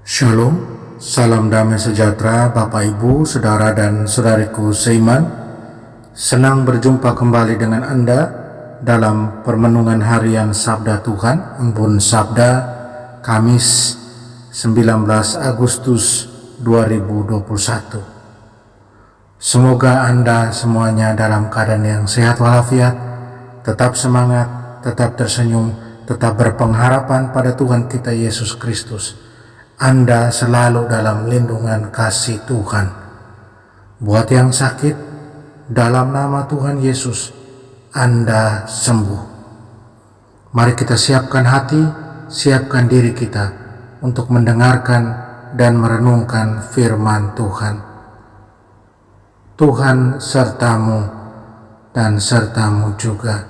Shalom, salam damai sejahtera Bapak Ibu, Saudara dan Saudariku seiman. Senang berjumpa kembali dengan Anda dalam permenungan harian Sabda Tuhan, Embun Sabda, Kamis 19 Agustus 2021. Semoga Anda semuanya dalam keadaan yang sehat walafiat, tetap semangat, tetap tersenyum, tetap berpengharapan pada Tuhan kita Yesus Kristus. Anda selalu dalam lindungan kasih Tuhan. Buat yang sakit, dalam nama Tuhan Yesus, Anda sembuh. Mari kita siapkan hati, siapkan diri kita untuk mendengarkan dan merenungkan firman Tuhan. Tuhan sertamu dan sertamu juga.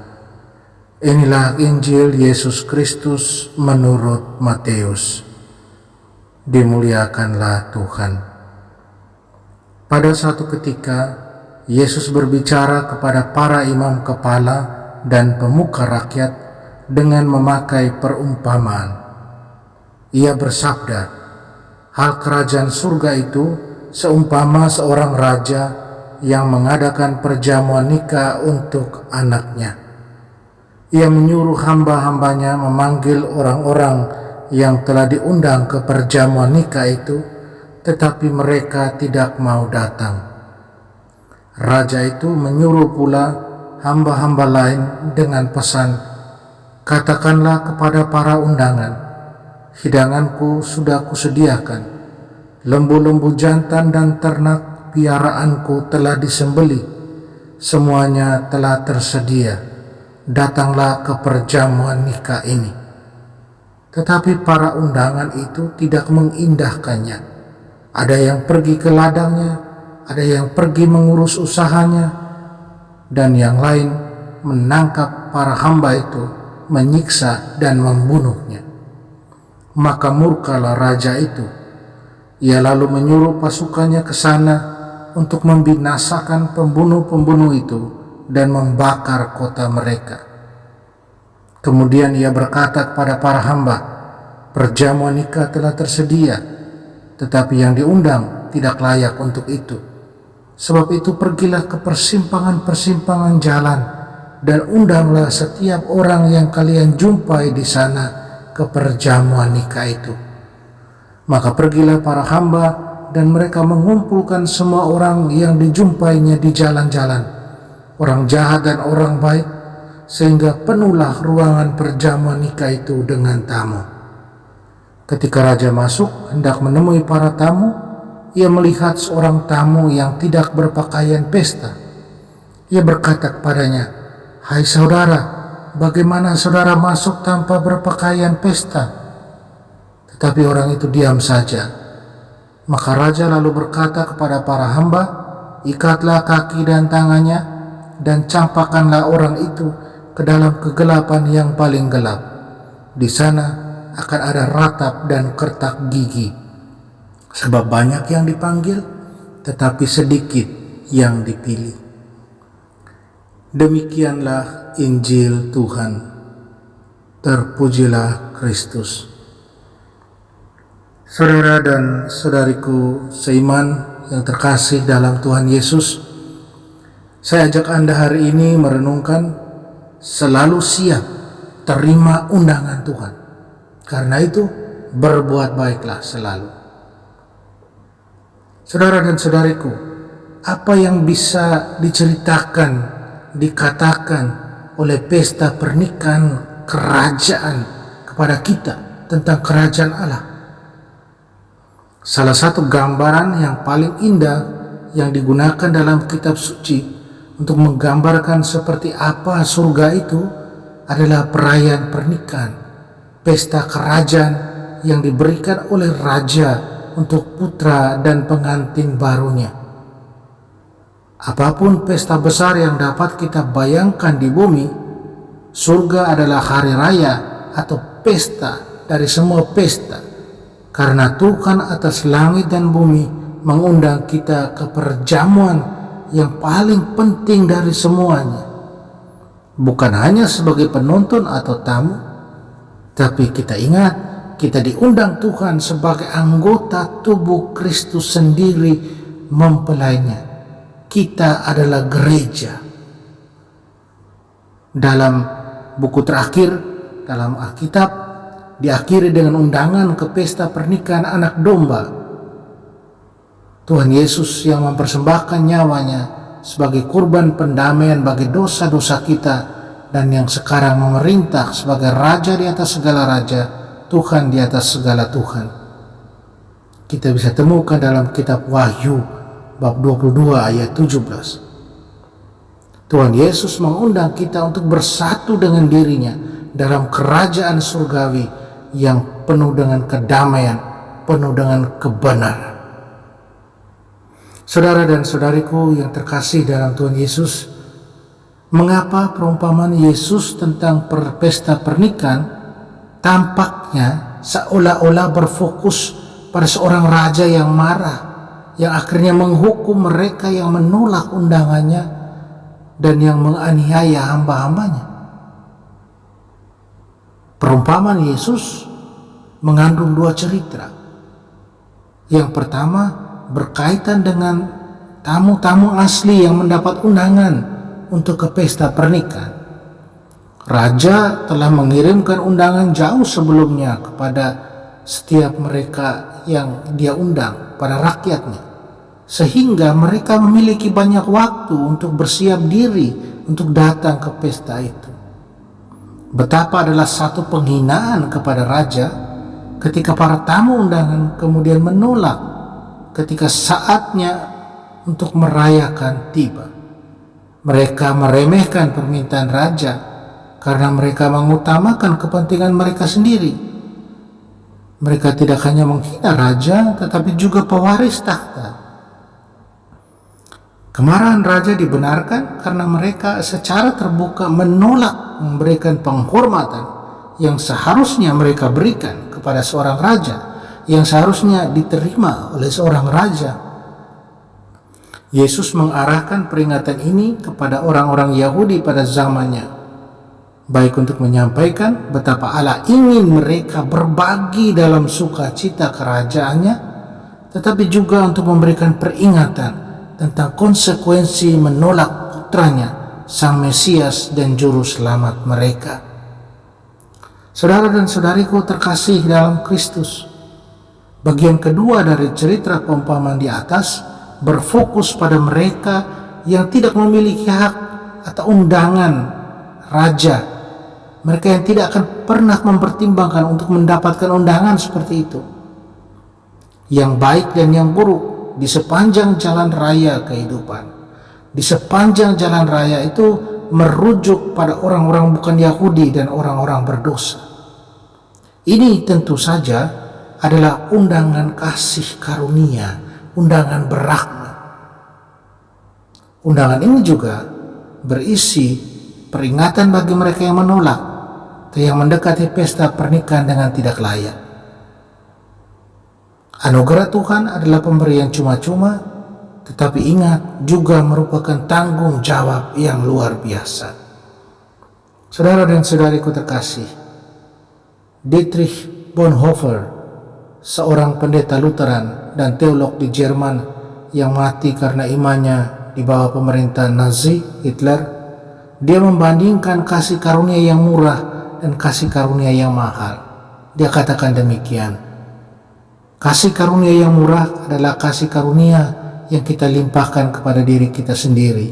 Inilah Injil Yesus Kristus menurut Matius. Dimuliakanlah Tuhan. Pada suatu ketika, Yesus berbicara kepada para imam kepala dan pemuka rakyat dengan memakai perumpamaan. Ia bersabda, hal kerajaan surga itu seumpama seorang raja yang mengadakan perjamuan nikah untuk anaknya. Ia menyuruh hamba-hambanya memanggil orang-orang yang telah diundang ke perjamuan nikah itu, tetapi mereka tidak mau datang. Raja itu menyuruh pula hamba-hamba lain dengan pesan, katakanlah kepada para undangan, hidanganku sudah kusediakan, lembu-lembu jantan dan ternak piaraanku telah disembelih, semuanya telah tersedia, datanglah ke perjamuan nikah ini. Tetapi para undangan itu tidak mengindahkannya. Ada yang pergi ke ladangnya, ada yang pergi mengurus usahanya, dan yang lain menangkap para hamba itu, menyiksa dan membunuhnya. Maka murkalah raja itu. Ia lalu menyuruh pasukannya ke sana untuk membinasakan pembunuh-pembunuh itu dan membakar kota mereka. Kemudian ia berkata kepada para hamba, perjamuan nikah telah tersedia, tetapi yang diundang tidak layak untuk itu. Sebab itu pergilah ke persimpangan-persimpangan jalan dan undanglah setiap orang yang kalian jumpai di sana ke perjamuan nikah itu. Maka pergilah para hamba dan mereka mengumpulkan semua orang yang dijumpainya di jalan-jalan, orang jahat dan orang baik, sehingga penuhlah ruangan perjamuan nikah itu dengan tamu. Ketika raja masuk hendak menemui para tamu, ia melihat seorang tamu yang tidak berpakaian pesta. Ia berkata kepadanya, hai saudara, bagaimana saudara masuk tanpa berpakaian pesta? Tetapi orang itu diam saja. Maka raja lalu berkata kepada para hamba, ikatlah kaki dan tangannya dan campakkanlah orang itu ke dalam kegelapan yang paling gelap. Di sana akan ada ratap dan kertak gigi. Sebab banyak yang dipanggil, tetapi sedikit yang dipilih. Demikianlah Injil Tuhan. Terpujilah Kristus. Saudara dan saudariku seiman yang terkasih dalam Tuhan Yesus, saya ajak Anda hari ini merenungkan selalu siap terima undangan Tuhan. Karena itu berbuat baiklah selalu. Saudara dan saudariku, apa yang bisa diceritakan, dikatakan oleh pesta pernikahan kerajaan kepada kita tentang kerajaan Allah? Salah satu gambaran yang paling indah yang digunakan dalam kitab suci untuk menggambarkan seperti apa surga itu adalah perayaan pernikahan, pesta kerajaan yang diberikan oleh raja untuk putra dan pengantin barunya. Apapun pesta besar yang dapat kita bayangkan di bumi, surga adalah hari raya atau pesta dari semua pesta, karena Tuhan atas langit dan bumi mengundang kita ke perjamuan yang paling penting dari semuanya. Bukan hanya sebagai penonton atau tamu, tapi kita ingat kita diundang Tuhan sebagai anggota tubuh Kristus sendiri mempelainya. Kita adalah gereja. Dalam buku terakhir, dalam Alkitab, diakhiri dengan undangan ke pesta pernikahan anak domba. Tuhan Yesus yang mempersembahkan nyawanya sebagai kurban pendamaian bagi dosa-dosa kita, dan yang sekarang memerintah sebagai Raja di atas segala raja, Tuhan di atas segala Tuhan. Kita bisa temukan dalam kitab Wahyu bab 22 ayat 17. Tuhan Yesus mengundang kita untuk bersatu dengan dirinya dalam kerajaan surgawi yang penuh dengan kedamaian, penuh dengan kebenaran. Saudara dan saudariku yang terkasih dalam Tuhan Yesus, mengapa perumpamaan Yesus tentang pesta pernikahan tampaknya seolah-olah berfokus pada seorang raja yang marah, yang akhirnya menghukum mereka yang menolak undangannya dan yang menganiaya hamba-hambanya? Perumpamaan Yesus mengandung dua cerita. Yang pertama berkaitan dengan tamu-tamu asli yang mendapat undangan untuk ke pesta pernikahan. Raja telah mengirimkan undangan jauh sebelumnya kepada setiap mereka yang dia undang, pada rakyatnya, sehingga mereka memiliki banyak waktu untuk bersiap diri untuk datang ke pesta itu. Betapa adalah satu penghinaan kepada raja ketika para tamu undangan kemudian menolak ketika saatnya untuk merayakan tiba. Mereka meremehkan permintaan raja karena mereka mengutamakan kepentingan mereka sendiri. Mereka tidak hanya menghina raja, tetapi juga pewaris takhta. Kemarahan raja dibenarkan karena mereka secara terbuka menolak memberikan penghormatan yang seharusnya mereka berikan kepada seorang raja, yang seharusnya diterima oleh seorang raja. Yesus mengarahkan peringatan ini kepada orang-orang Yahudi pada zamannya, baik untuk menyampaikan betapa Allah ingin mereka berbagi dalam sukacita kerajaannya, tetapi juga untuk memberikan peringatan tentang konsekuensi menolak putranya, Sang Mesias dan Juru Selamat mereka. Saudara dan saudariku terkasih dalam Kristus, bagian kedua dari cerita perumpamaan di atas berfokus pada mereka yang tidak memiliki hak atau undangan raja. Mereka yang tidak akan pernah mempertimbangkan untuk mendapatkan undangan seperti itu. Yang baik dan yang buruk di sepanjang jalan raya kehidupan. Di sepanjang jalan raya itu merujuk pada orang-orang bukan Yahudi dan orang-orang berdosa. Ini tentu saja adalah undangan kasih karunia, undangan berahmat. Undangan ini juga berisi peringatan bagi mereka yang menolak atau yang mendekati pesta pernikahan dengan tidak layak. Anugerah Tuhan adalah pemberian cuma-cuma, tetapi ingat juga merupakan tanggung jawab yang luar biasa. Saudara dan saudariku terkasih, Dietrich Bonhoeffer, seorang pendeta Lutheran dan teolog di Jerman yang mati karena imannya di bawah pemerintahan Nazi Hitler, dia membandingkan kasih karunia yang murah dan kasih karunia yang mahal. Dia katakan demikian: kasih karunia yang murah adalah kasih karunia yang kita limpahkan kepada diri kita sendiri.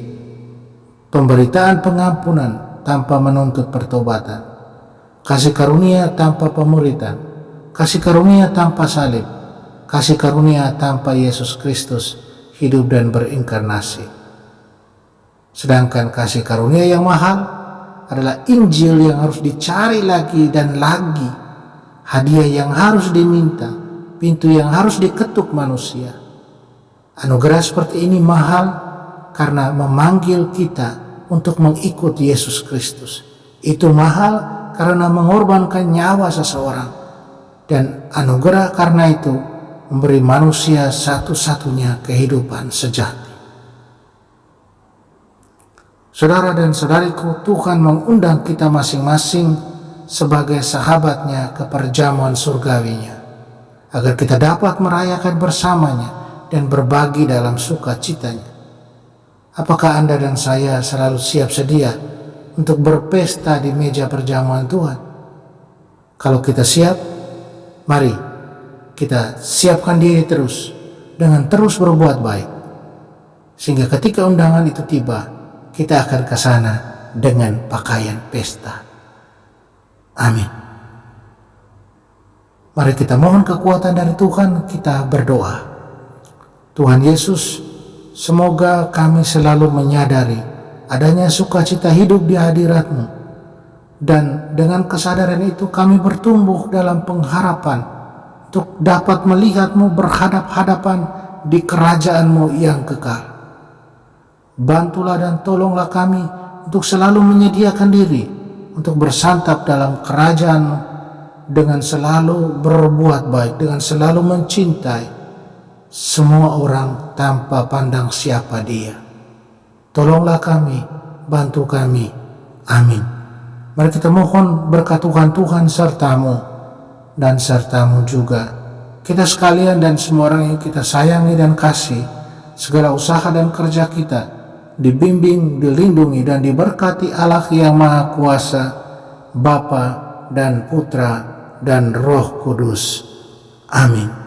Pemberitaan pengampunan tanpa menuntut pertobatan. Kasih karunia tanpa pemuritan. Kasih karunia tanpa salib. Kasih karunia tanpa Yesus Kristus hidup dan berinkarnasi. Sedangkan kasih karunia yang mahal adalah Injil yang harus dicari lagi dan lagi. Hadiah yang harus diminta, pintu yang harus diketuk manusia. Anugerah seperti ini mahal karena memanggil kita untuk mengikut Yesus Kristus. Itu mahal karena mengorbankan nyawa seseorang. Dan anugerah karena itu memberi manusia satu-satunya kehidupan sejati. Saudara dan saudariku, Tuhan mengundang kita masing-masing sebagai sahabatnya ke perjamuan surgawinya, agar kita dapat merayakan bersamanya dan berbagi dalam sukacitanya. Apakah Anda dan saya selalu siap sedia untuk berpesta di meja perjamuan Tuhan? Kalau kita siap, mari kita siapkan diri terus dengan terus berbuat baik, sehingga ketika undangan itu tiba, kita akan ke sana dengan pakaian pesta. Amin. Mari kita mohon kekuatan dari Tuhan, kita berdoa. Tuhan Yesus, semoga kami selalu menyadari adanya sukacita hidup di hadirat-Mu, dan dengan kesadaran itu kami bertumbuh dalam pengharapan untuk dapat melihat-Mu berhadap-hadapan di kerajaan-Mu yang kekal. Bantulah dan tolonglah kami untuk selalu menyediakan diri untuk bersantap dalam kerajaan-Mu, dengan selalu berbuat baik, dengan selalu mencintai semua orang tanpa pandang siapa dia. Tolonglah kami, bantu kami. Amin. Mari kita mohon berkat Tuhan serta-Mu dan serta-Mu juga. Kita sekalian dan semua orang yang kita sayangi dan kasih, segala usaha dan kerja kita dibimbing, dilindungi dan diberkati Allah yang Maha Kuasa, Bapa dan Putra dan Roh Kudus. Amin.